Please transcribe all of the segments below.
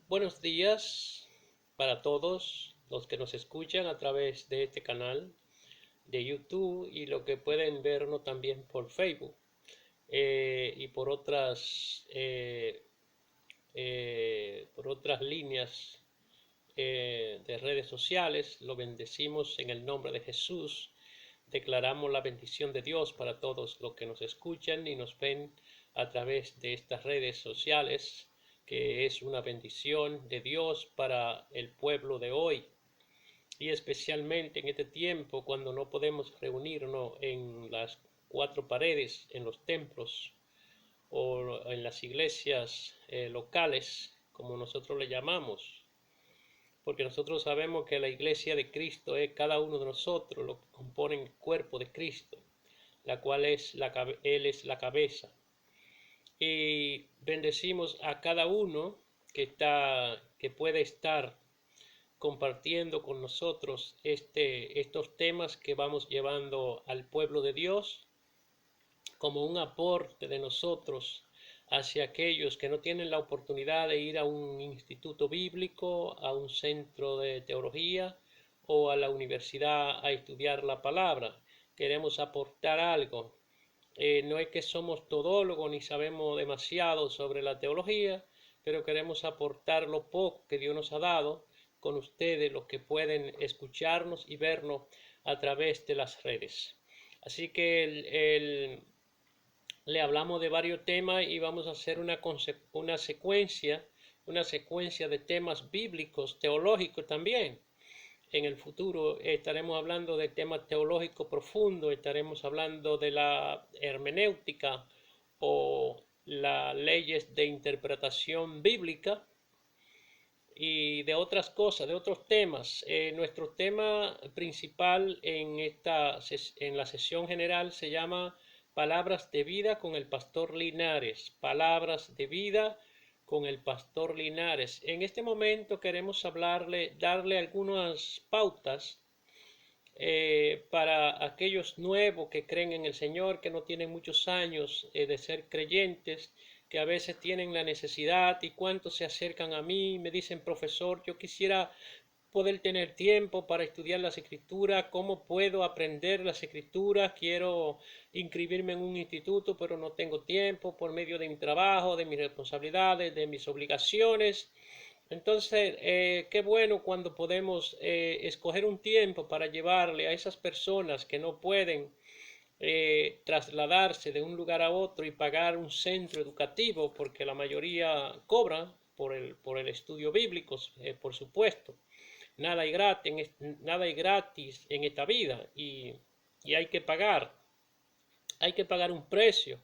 Buenos días para todos los que nos escuchan a través de este canal de YouTube y lo que pueden vernos también por Facebook y por otras líneas de redes sociales. Lo bendecimos en el nombre de Jesús. Declaramos la bendición de Dios para todos los que nos escuchan y nos ven a través de estas redes sociales, que es una bendición de Dios para el pueblo de hoy y especialmente en este tiempo cuando no podemos reunirnos en las cuatro paredes, en los templos o en las iglesias locales, como nosotros le llamamos, porque nosotros sabemos que la iglesia de Cristo es cada uno de nosotros, lo que compone el cuerpo de Cristo, la cual Él es la cabeza. Y bendecimos a cada uno que puede estar compartiendo con nosotros estos temas que vamos llevando al pueblo de Dios como un aporte de nosotros hacia aquellos que no tienen la oportunidad de ir a un instituto bíblico, a un centro de teología o a la universidad a estudiar la palabra. Queremos aportar algo. No es que somos todólogos ni sabemos demasiado sobre la teología, pero queremos aportar lo poco que Dios nos ha dado con ustedes, los que pueden escucharnos y vernos a través de las redes. Así que le hablamos de varios temas y vamos a hacer una secuencia de temas bíblicos, teológicos también. En el futuro estaremos hablando de temas teológicos profundos, estaremos hablando de la hermenéutica o las leyes de interpretación bíblica y de otras cosas, de otros temas. Nuestro tema principal en la sesión general se llama Palabras de vida con el pastor Linares. Palabras de vida con el pastor Linares. En este momento queremos darle algunas pautas para aquellos nuevos que creen en el Señor, que no tienen muchos años de ser creyentes, que a veces tienen la necesidad y cuántos se acercan a mí, me dicen, profesor, yo quisiera poder tener tiempo para estudiar las escrituras, cómo puedo aprender las escrituras, quiero inscribirme en un instituto, pero no tengo tiempo por medio de mi trabajo, de mis responsabilidades, de mis obligaciones. Entonces, qué bueno cuando podemos escoger un tiempo para llevarle a esas personas que no pueden trasladarse de un lugar a otro y pagar un centro educativo, porque la mayoría cobra por el estudio bíblico, por supuesto. Nada es gratis en esta vida y hay que pagar un precio.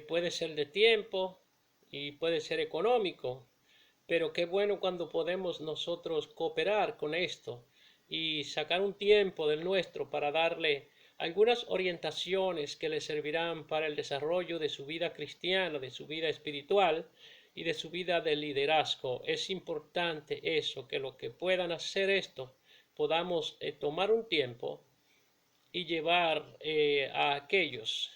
Puede ser de tiempo y puede ser económico, pero qué bueno cuando podemos nosotros cooperar con esto y sacar un tiempo del nuestro para darle algunas orientaciones que le servirán para el desarrollo de su vida cristiana, de su vida espiritual y de su vida de liderazgo. Es importante eso, que lo que puedan hacer esto, podamos tomar un tiempo y llevar a aquellos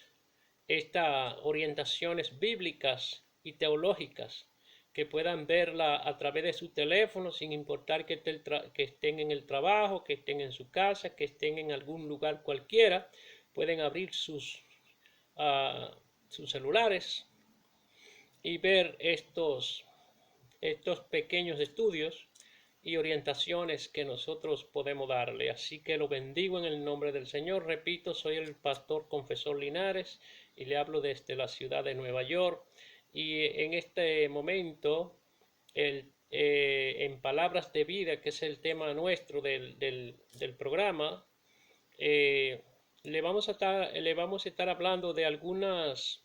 estas orientaciones bíblicas y teológicas que puedan verla a través de su teléfono sin importar que estén en el trabajo, que estén en su casa, que estén en algún lugar cualquiera. Pueden abrir sus celulares y ver estos pequeños estudios y orientaciones que nosotros podemos darle. Así que lo bendigo en el nombre del Señor. Repito, soy el pastor confesor Linares y le hablo desde la ciudad de Nueva York. Y en este momento, en Palabras de Vida, que es el tema nuestro del programa, le vamos a estar hablando de algunas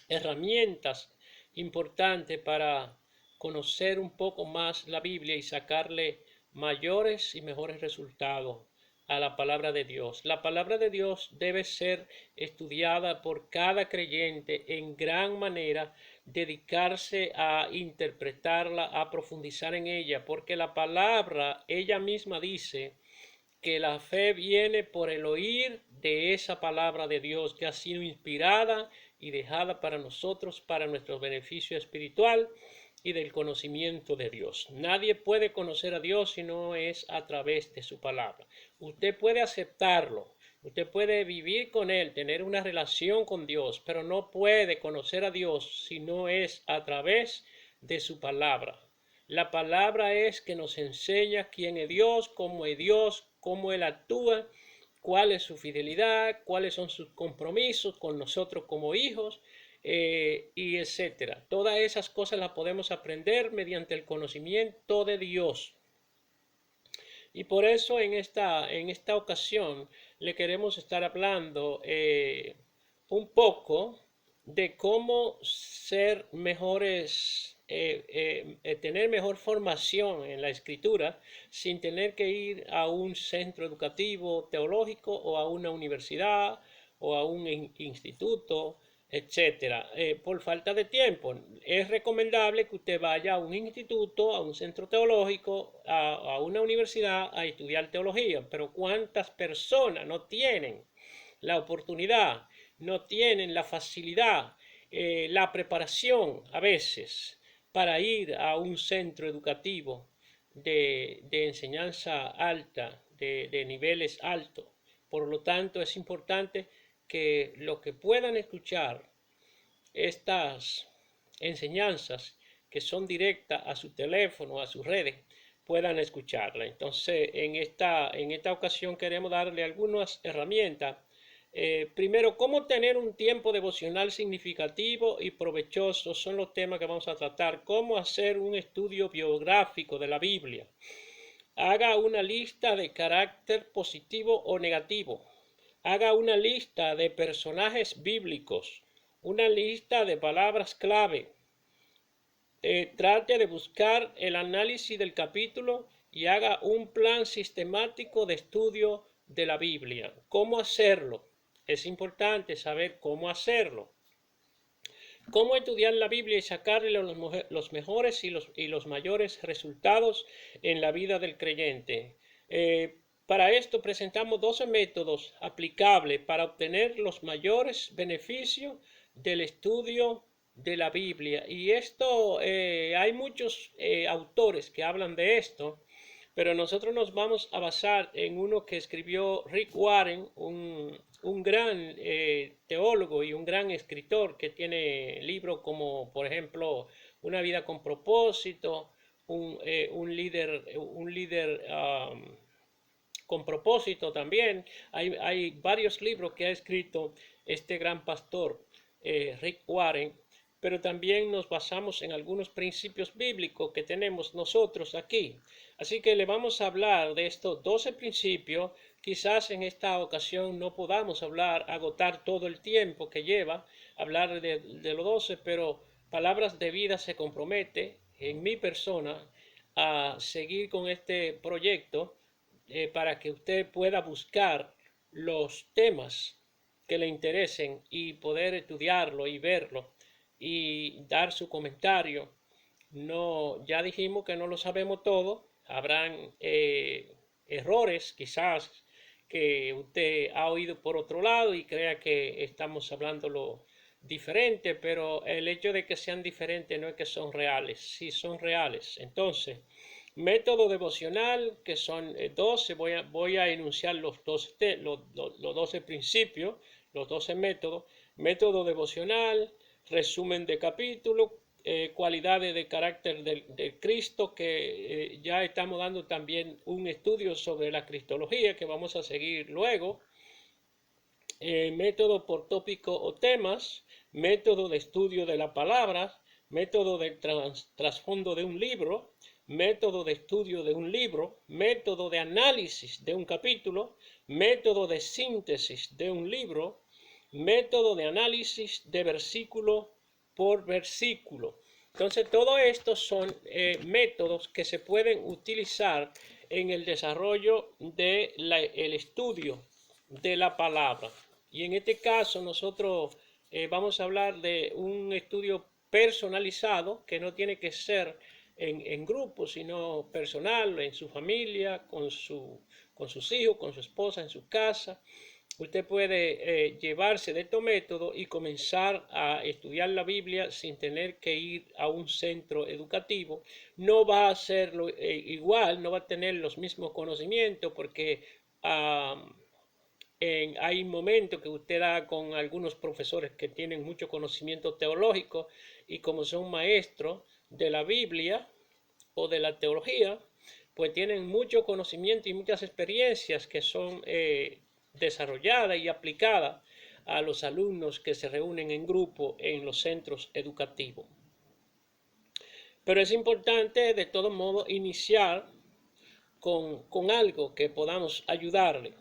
herramientas importantes para conocer un poco más la Biblia y sacarle mayores y mejores resultados a la palabra de Dios. La palabra de Dios debe ser estudiada por cada creyente en gran manera, dedicarse a interpretarla, a profundizar en ella, porque la palabra, ella misma dice que la fe viene por el oír de esa palabra de Dios que ha sido inspirada y dejada para nosotros, para nuestro beneficio espiritual y del conocimiento de Dios. Nadie puede conocer a Dios si no es a través de su palabra. Usted puede aceptarlo, usted puede vivir con Él, tener una relación con Dios, pero no puede conocer a Dios si no es a través de su palabra. La palabra es que nos enseña quién es Dios, cómo Él actúa, cuál es su fidelidad, cuáles son sus compromisos con nosotros como hijos, y etcétera. Todas esas cosas las podemos aprender mediante el conocimiento de Dios. Y por eso en esta ocasión le queremos estar hablando un poco de cómo ser mejores, tener mejor formación en la escritura sin tener que ir a un centro educativo teológico o a una universidad o a un instituto, etcétera, por falta de tiempo. Es recomendable que usted vaya a un instituto, a un centro teológico, a una universidad a estudiar teología, pero ¿cuántas personas no tienen la oportunidad, no tienen la facilidad, la preparación a veces para ir a un centro educativo de enseñanza alta, de niveles altos? Por lo tanto, es importante que los que puedan escuchar estas enseñanzas que son directas a su teléfono, a sus redes, puedan escucharla. Entonces, en esta ocasión queremos darle algunas herramientas. Primero, cómo tener un tiempo devocional significativo y provechoso son los temas que vamos a tratar. Cómo hacer un estudio biográfico de la Biblia. Haga una lista de carácter positivo o negativo. Haga una lista de personajes bíblicos, una lista de palabras clave. Trate de buscar el análisis del capítulo y haga un plan sistemático de estudio de la Biblia. ¿Cómo hacerlo? Es importante saber cómo hacerlo. Cómo estudiar la Biblia y sacarle los mejores y los mayores resultados en la vida del creyente. Para esto presentamos 12 métodos aplicables para obtener los mayores beneficios del estudio de la Biblia. Y esto, hay muchos autores que hablan de esto, pero nosotros nos vamos a basar en uno que escribió Rick Warren, un gran teólogo y un gran escritor que tiene libros como, por ejemplo, Una vida con propósito, un líder con propósito también. Hay varios libros que ha escrito este gran pastor, Rick Warren, pero también nos basamos en algunos principios bíblicos que tenemos nosotros aquí. Así que le vamos a hablar de estos 12 principios. Quizás en esta ocasión no podamos agotar todo el tiempo que lleva hablar de los 12, pero Palabras de Vida se compromete en mi persona a seguir con este proyecto para que usted pueda buscar los temas que le interesen y poder estudiarlo y verlo y dar su comentario. No, ya dijimos que no lo sabemos todo, habrán errores quizás que usted ha oído por otro lado y crea que estamos hablándolo diferente, pero el hecho de que sean diferentes no es que son reales, sí son reales. Entonces, método devocional, que son 12, voy a enunciar los 12 principios, los 12 métodos. Método devocional, resumen de capítulo, cualidades de carácter del Cristo, que ya estamos dando también un estudio sobre la cristología que vamos a seguir luego. Método por tópico o temas, método de estudio de la palabra, método de trasfondo de un libro, método de estudio de un libro, método de análisis de un capítulo, método de síntesis de un libro, método de análisis de versículo por versículo. Entonces, todo esto son métodos que se pueden utilizar en el desarrollo del estudio de la palabra. Y en este caso nosotros vamos a hablar de un estudio personalizado que no tiene que ser en grupo, sino personal, en su familia, con sus hijos, con su esposa, en su casa. Usted puede llevarse de estos métodos y comenzar a estudiar la Biblia sin tener que ir a un centro educativo. No va a hacerlo igual, no va a tener los mismos conocimientos porque hay momentos que usted da con algunos profesores que tienen mucho conocimiento teológico y como son maestros de la Biblia o de la teología, pues tienen mucho conocimiento y muchas experiencias que son desarrolladas y aplicadas a los alumnos que se reúnen en grupo en los centros educativos. Pero es importante de todo modo iniciar con algo que podamos ayudarle.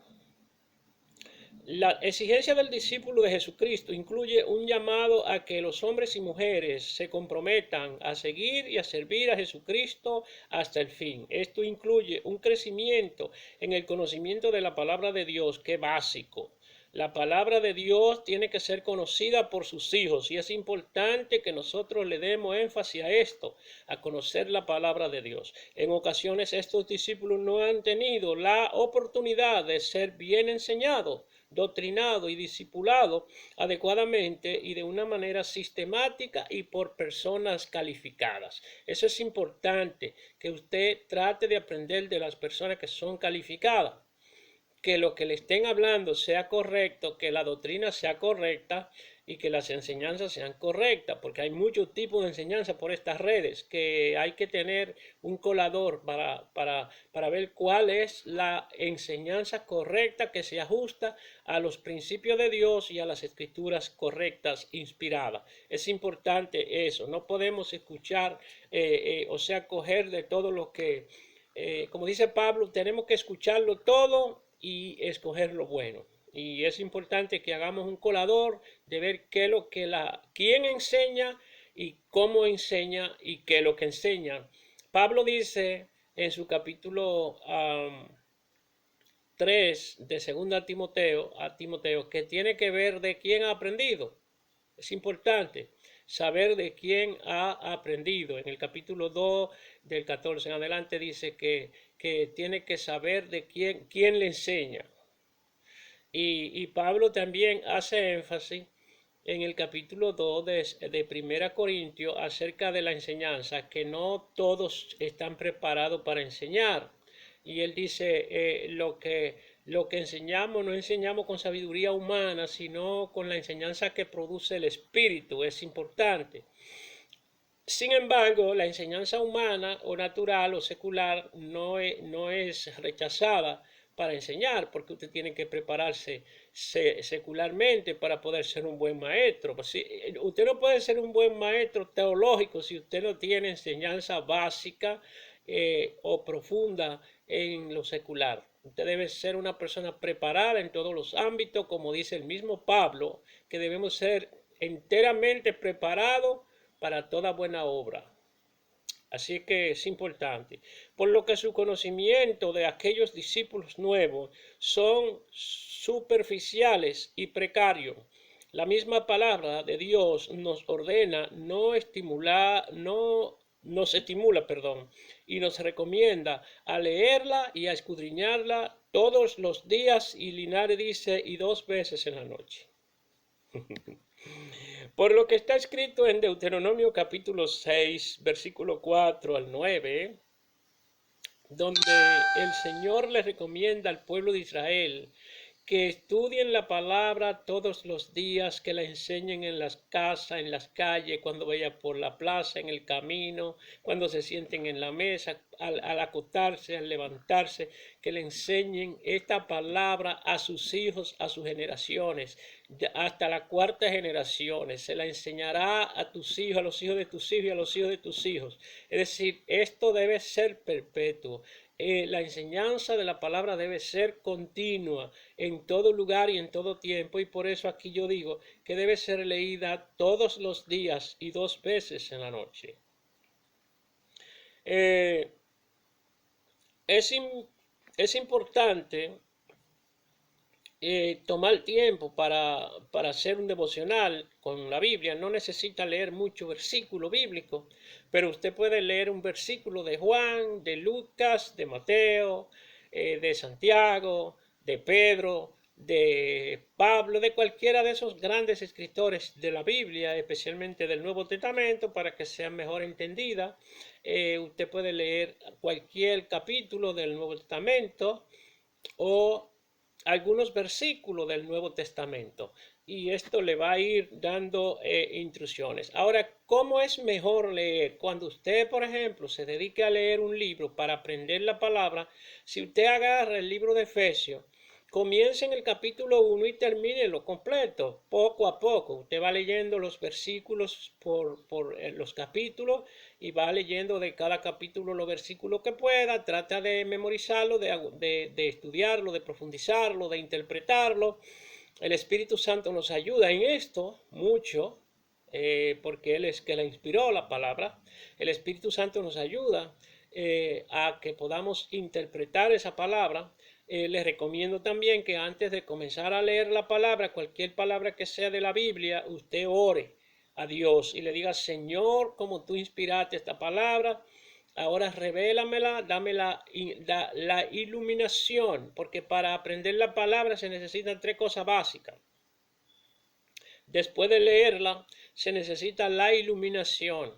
La exigencia del discípulo de Jesucristo incluye un llamado a que los hombres y mujeres se comprometan a seguir y a servir a Jesucristo hasta el fin. Esto incluye un crecimiento en el conocimiento de la palabra de Dios, que es básico. La palabra de Dios tiene que ser conocida por sus hijos y es importante que nosotros le demos énfasis a esto, a conocer la palabra de Dios. En ocasiones estos discípulos no han tenido la oportunidad de ser bien enseñados, doctrinado y discipulado adecuadamente y de una manera sistemática y por personas calificadas. Eso es importante, que usted trate de aprender de las personas que son calificadas, que lo que le estén hablando sea correcto, que la doctrina sea correcta y que las enseñanzas sean correctas, porque hay muchos tipos de enseñanza por estas redes, que hay que tener un colador para ver cuál es la enseñanza correcta que se ajusta a los principios de Dios y a las escrituras correctas, inspiradas. Es importante eso, no podemos escuchar, coger de todo lo que, como dice Pablo, tenemos que escucharlo todo y escoger lo bueno. Y es importante que hagamos un colador de ver qué es lo que quién enseña y cómo enseña y qué es lo que enseña. Pablo dice en su capítulo 3 de 2 Timoteo que tiene que ver de quién ha aprendido. Es importante saber de quién ha aprendido. En el capítulo 2 del 14 en adelante dice que tiene que saber de quién le enseña. Y Pablo también hace énfasis en el capítulo 2 de 1 Corintios acerca de la enseñanza, que no todos están preparados para enseñar. Y él dice, lo que enseñamos no enseñamos con sabiduría humana, sino con la enseñanza que produce el Espíritu. Es importante. Sin embargo, la enseñanza humana o natural o secular no es rechazada para enseñar, porque usted tiene que prepararse secularmente para poder ser un buen maestro. Pues usted no puede ser un buen maestro teológico si usted no tiene enseñanza básica o profunda en lo secular. Usted debe ser una persona preparada en todos los ámbitos, como dice el mismo Pablo, que debemos ser enteramente preparados para toda buena obra. Así que es importante. Por lo que su conocimiento de aquellos discípulos nuevos son superficiales y precarios. La misma palabra de Dios nos ordena nos estimula, y nos recomienda a leerla y a escudriñarla todos los días, y Linares dice, y 2 veces en la noche. Por lo que está escrito en Deuteronomio capítulo 6, versículo 4 al 9, donde el Señor le recomienda al pueblo de Israel que estudien la palabra todos los días, que la enseñen en las casas, en las calles, cuando vayan por la plaza, en el camino, cuando se sienten en la mesa, al acostarse, al levantarse, que le enseñen esta palabra a sus hijos, a sus generaciones, hasta la 4ª generación. Se la enseñará a tus hijos, a los hijos de tus hijos y a los hijos de tus hijos. Es decir, esto debe ser perpetuo. La enseñanza de la palabra debe ser continua en todo lugar y en todo tiempo, y por eso aquí yo digo que debe ser leída todos los días y 2 veces en la noche. Es importante tomar tiempo para hacer un devocional con la Biblia. No necesita leer mucho versículo bíblico, pero usted puede leer un versículo de Juan, de Lucas, de Mateo, de Santiago, de Pedro, de Pablo, de cualquiera de esos grandes escritores de la Biblia, especialmente del Nuevo Testamento, para que sea mejor entendida. Usted puede leer cualquier capítulo del Nuevo Testamento o algunos versículos del Nuevo Testamento, y esto le va a ir dando instrucciones. Ahora, ¿cómo es mejor leer? Cuando usted, por ejemplo, se dedique a leer un libro para aprender la palabra, si usted agarra el libro de Efesios, comience en el capítulo 1 y termínelo completo, poco a poco. Usted va leyendo los versículos por los capítulos y va leyendo de cada capítulo los versículos que pueda. Trata de memorizarlo, de estudiarlo, de profundizarlo, de interpretarlo. El Espíritu Santo nos ayuda en esto mucho, porque Él es que la inspiró la palabra. El Espíritu Santo nos ayuda a que podamos interpretar esa palabra. Les recomiendo también que antes de comenzar a leer la palabra, cualquier palabra que sea de la Biblia, usted ore a Dios y le diga: Señor, como tú inspiraste esta palabra, ahora revélamela, dame la iluminación, porque para aprender la palabra se necesitan tres cosas básicas. Después de leerla, se necesita la iluminación,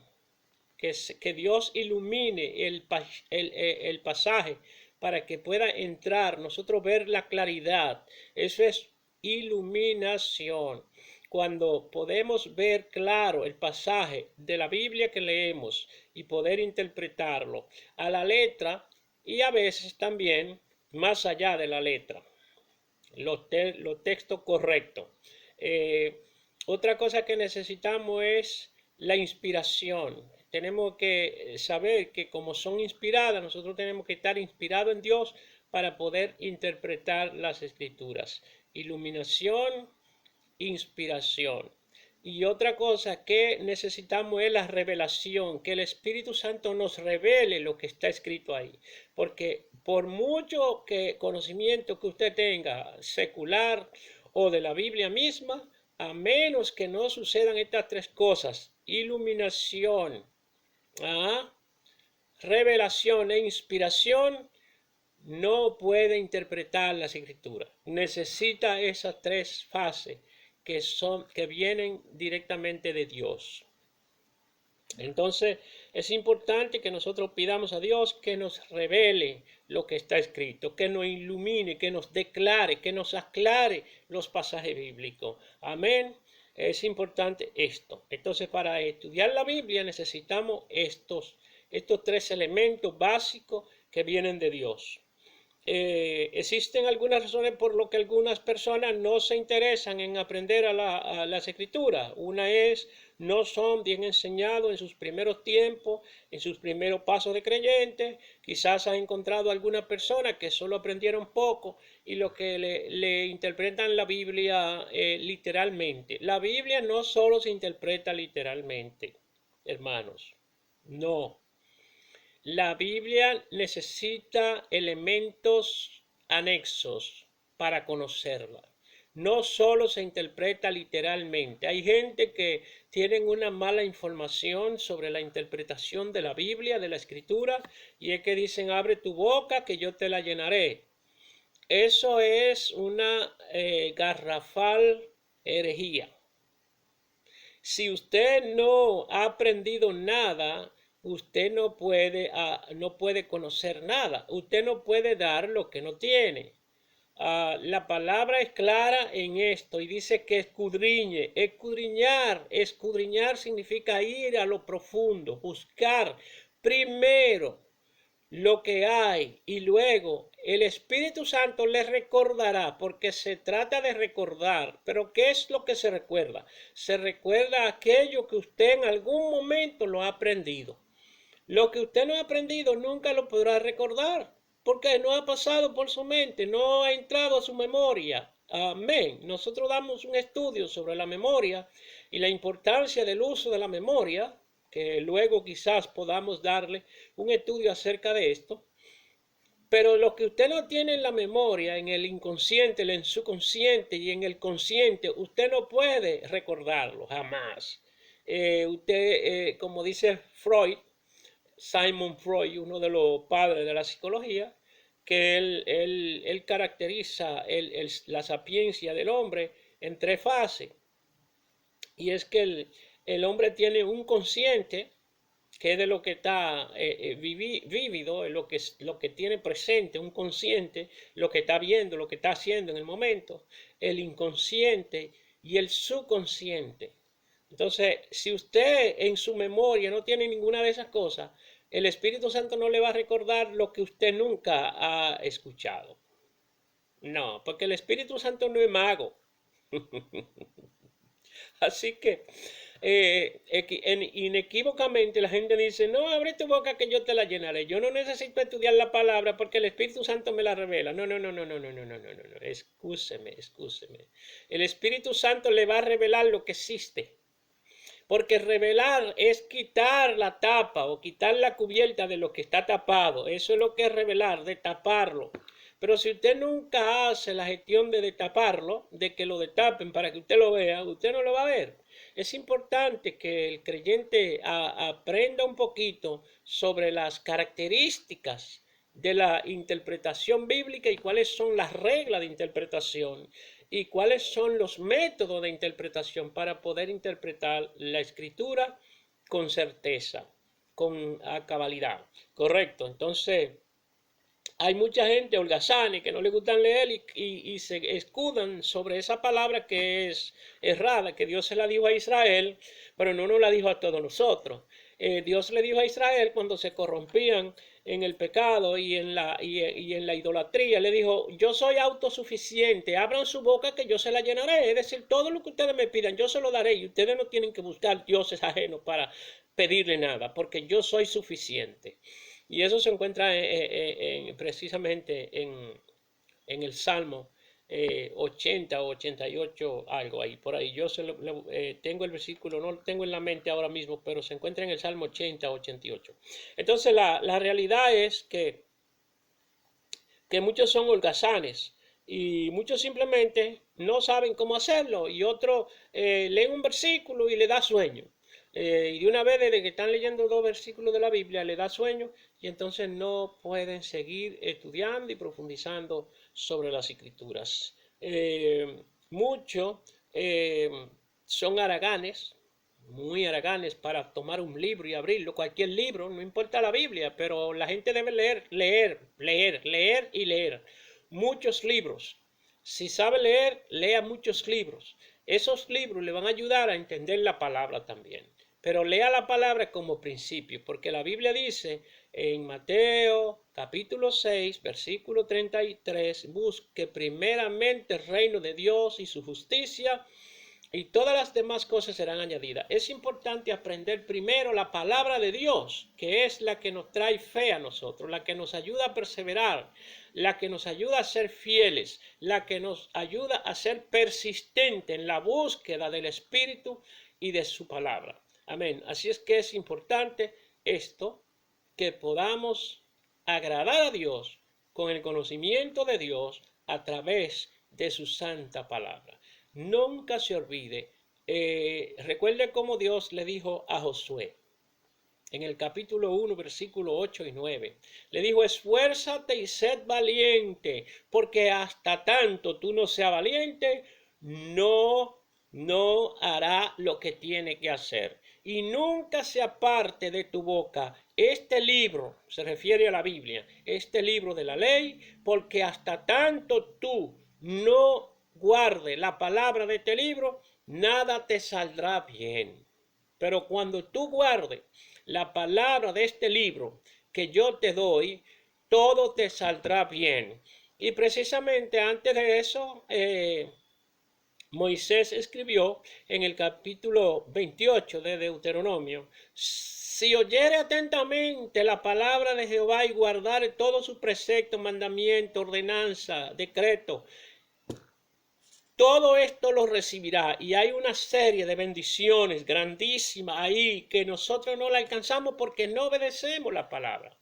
que Dios ilumine el pasaje para que pueda entrar, nosotros ver la claridad. Eso es iluminación. Cuando podemos ver claro el pasaje de la Biblia que leemos y poder interpretarlo a la letra, y a veces también más allá de la letra, los textos correctos. Otra cosa que necesitamos es la inspiración. Tenemos que saber que como son inspiradas, nosotros tenemos que estar inspirados en Dios para poder interpretar las escrituras. Iluminación, inspiración. Y otra cosa que necesitamos es la revelación, que el Espíritu Santo nos revele lo que está escrito ahí. Porque por mucho conocimiento que usted tenga, secular o de la Biblia misma, a menos que no sucedan estas tres cosas: iluminación, revelación e inspiración, no puede interpretar las escrituras. Necesita esas tres fases que vienen directamente de Dios. Entonces es importante que nosotros pidamos a Dios que nos revele lo que está escrito, que nos ilumine, que nos declare, que nos aclare los pasajes bíblicos. Amén. Es importante esto. Entonces, para estudiar la Biblia necesitamos estos tres elementos básicos que vienen de Dios. Existen algunas razones por lo que algunas personas no se interesan en aprender a las escrituras. Una es: no son bien enseñados en sus primeros tiempos, en sus primeros pasos de creyente. Quizás ha encontrado alguna persona que solo aprendieron poco y lo que le interpretan la Biblia literalmente. La Biblia no solo se interpreta literalmente, hermanos. No. La Biblia necesita elementos anexos para conocerla. No solo se interpreta literalmente. Hay gente que tienen una mala información sobre la interpretación de la Biblia, de la Escritura, y es que dicen: abre tu boca que yo te la llenaré. Eso es una garrafal herejía. Si usted no ha aprendido nada, usted no puede conocer nada. Usted no puede dar lo que no tiene. La palabra es clara en esto y dice que escudriñe. Escudriñar significa ir a lo profundo, buscar primero lo que hay, y luego el Espíritu Santo le recordará, porque se trata de recordar. Pero ¿qué es lo que se recuerda? Se recuerda aquello que usted en algún momento lo ha aprendido. Lo que usted no ha aprendido nunca lo podrá recordar, porque no ha pasado por su mente, no ha entrado a su memoria. Amén. Nosotros damos un estudio sobre la memoria y la importancia del uso de la memoria, que luego quizás podamos darle un estudio acerca de esto. Pero lo que usted no tiene en la memoria, en el inconsciente, en el subconsciente y en el consciente, usted no puede recordarlo jamás. Como dice Freud, Sigmund Freud, uno de los padres de la psicología, que él caracteriza la sapiencia del hombre en tres fases. Y es que el hombre tiene un consciente, que es de lo que está vívido, lo que tiene presente, un consciente, lo que está viendo, lo que está haciendo en el momento, el inconsciente y el subconsciente. Entonces, si usted en su memoria no tiene ninguna de esas cosas, el Espíritu Santo no le va a recordar lo que usted nunca ha escuchado. No, porque el Espíritu Santo no es mago. Así que inequívocamente la gente dice, no, abre tu boca que yo te la llenaré. Yo no necesito estudiar la palabra porque el Espíritu Santo me la revela. No, no, no, no, no, no, no, no, no, no. Excúseme, excúseme. El Espíritu Santo le va a revelar lo que existe. Porque revelar es quitar la tapa o quitar la cubierta de lo que está tapado. Eso es lo que es revelar, de taparlo. Pero si usted nunca hace la gestión de destaparlo, de que lo destapen para que usted lo vea, usted no lo va a ver. Es importante que el creyente aprenda un poquito sobre las características de la interpretación bíblica y cuáles son las reglas de interpretación y cuáles son los métodos de interpretación para poder interpretar la escritura con certeza, con cabalidad. Correcto. Entonces, hay mucha gente holgazana que no le gustan leer y se escudan sobre esa palabra que es errada, que Dios se la dijo a Israel, pero no nos la dijo a todos nosotros. Dios le dijo a Israel cuando se corrompían en el pecado y en la idolatría, le dijo, yo soy autosuficiente, abran su boca que yo se la llenaré, es decir, todo lo que ustedes me pidan, yo se lo daré y ustedes no tienen que buscar dioses ajenos para pedirle nada, porque yo soy suficiente. Y eso se encuentra precisamente en el Salmo 80 o 88, algo ahí, por ahí. Yo tengo el versículo, no lo tengo en la mente ahora mismo, pero se encuentra en el Salmo 80 o 88. Entonces la realidad es que muchos son holgazanes y muchos simplemente no saben cómo hacerlo y otros leen un versículo y le da sueño. Y de una vez desde que están leyendo dos versículos de la Biblia le da sueño y entonces no pueden seguir estudiando y profundizando sobre las escrituras. Muchos son haraganes, muy haraganes para tomar un libro y abrirlo, cualquier libro, no importa la Biblia, pero la gente debe leer, leer, leer, leer y leer. Muchos libros. Si sabe leer, lea muchos libros. Esos libros le van a ayudar a entender la palabra también. Pero lea la palabra como principio, porque la Biblia dice en Mateo capítulo 6, versículo 33, busque primeramente el reino de Dios y su justicia, y todas las demás cosas serán añadidas. Es importante aprender primero la palabra de Dios, que es la que nos trae fe a nosotros, la que nos ayuda a perseverar, la que nos ayuda a ser fieles, la que nos ayuda a ser persistentes en la búsqueda del Espíritu y de su palabra. Amén. Así es que es importante esto, que podamos agradar a Dios con el conocimiento de Dios a través de su santa palabra. Nunca se olvide, recuerde cómo Dios le dijo a Josué en el capítulo 1, versículo 8 y 9. Le dijo, esfuérzate y sed valiente, porque hasta tanto tú no seas valiente, no hará lo que tiene que hacer. Y nunca se aparte de tu boca este libro, se refiere a la Biblia, este libro de la ley, porque hasta tanto tú no guarde la palabra de este libro, nada te saldrá bien. Pero cuando tú guardes la palabra de este libro que yo te doy, todo te saldrá bien. Y precisamente antes de eso, Moisés escribió en el capítulo 28 de Deuteronomio, si oyere atentamente la palabra de Jehová y guardare todos sus preceptos, mandamientos, ordenanza, decreto, todo esto lo recibirá y hay una serie de bendiciones grandísimas ahí que nosotros no la alcanzamos porque no obedecemos la palabra.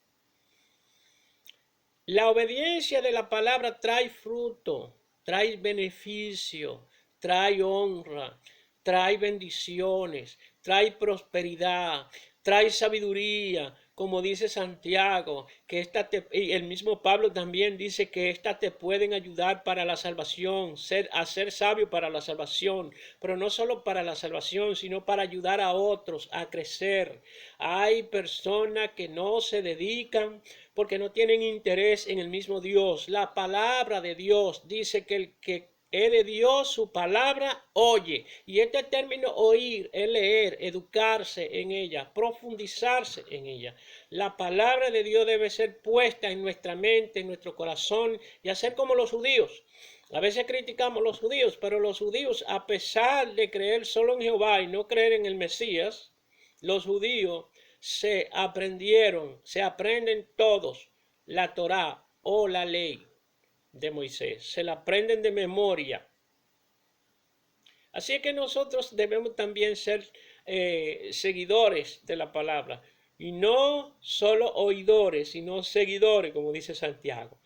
La obediencia de la palabra trae fruto, trae beneficio, trae honra, trae bendiciones, trae prosperidad, trae sabiduría, como dice Santiago, que y el mismo Pablo también dice que estas te pueden ayudar para la salvación, a ser sabio para la salvación, pero no solo para la salvación, sino para ayudar a otros a crecer. Hay personas que no se dedican porque no tienen interés en el mismo Dios. La palabra de Dios dice que el que es de Dios, su palabra oye. Y este término oír es leer, educarse en ella, profundizarse en ella. La palabra de Dios debe ser puesta en nuestra mente, en nuestro corazón, y hacer como los judíos. A veces criticamos a los judíos, pero los judíos, a pesar de creer solo en Jehová y no creer en el Mesías, los judíos se aprenden todos la Torá o la ley de Moisés, se la aprenden de memoria. Así que nosotros debemos también ser seguidores de la palabra y no solo oidores, sino seguidores, como dice Santiago.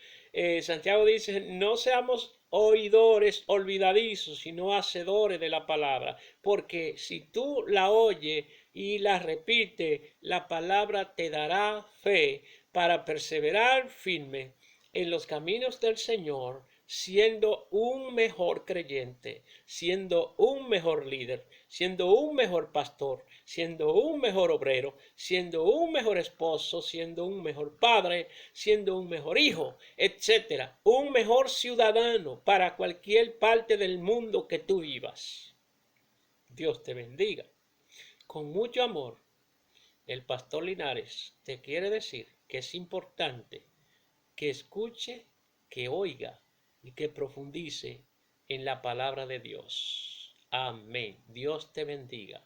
Santiago dice, no seamos oidores olvidadizos, sino hacedores de la palabra, porque si tú la oyes y la repites, la palabra te dará fe para perseverar firme en los caminos del Señor, siendo un mejor creyente, siendo un mejor líder, siendo un mejor pastor, siendo un mejor obrero, siendo un mejor esposo, siendo un mejor padre, siendo un mejor hijo, etcétera, un mejor ciudadano para cualquier parte del mundo que tú vivas. Dios te bendiga. Con mucho amor, el pastor Linares te quiere decir que es importante que escuche, que oiga y que profundice en la palabra de Dios. Amén. Dios te bendiga.